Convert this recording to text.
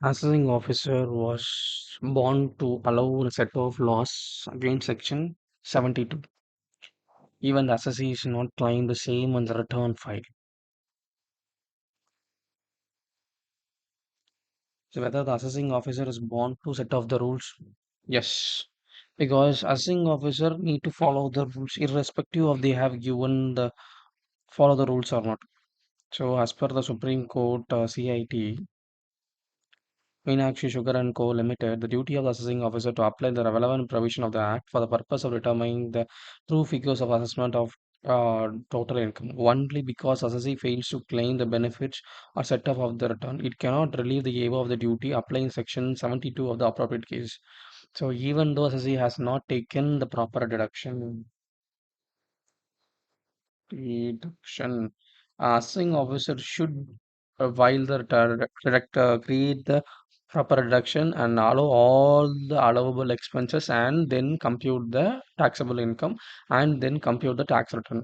Assessing officer was born to allow a set of laws against Section 72. Even the assessee is not claim the same on the return file. So whether the assessing officer is born to set of the rules? Yes. Because assessing officer need to follow the rules irrespective of they have given the follow the rules or not. So as per the Supreme Court CIT, Meenakshi Sugar and Co. Limited, the duty of the assessing officer to apply the relevant provision of the Act for the purpose of determining the true figures of assessment of total income. Only because assessee fails to claim the benefits or set off of the return, it cannot relieve the above of the duty applying Section 72 of the appropriate case. So even though assessee has not taken the proper deduction, assessing officer should, while the director create the proper deduction and allow all the allowable expenses and then compute the taxable income and then compute the tax return.